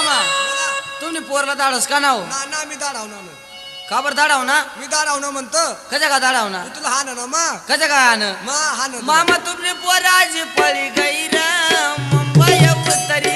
मामा तुम्ही पोरला धाडस का नाव ना ना मी दाडाव ना का बरं धाडाव ना मी दाडाव ना म्हणतो कशा का धाडाव ना तुला हा ना मा कशा का आण मा हा ना मामा तुमने पोराजी पळी गैर मुंबई उत्तरी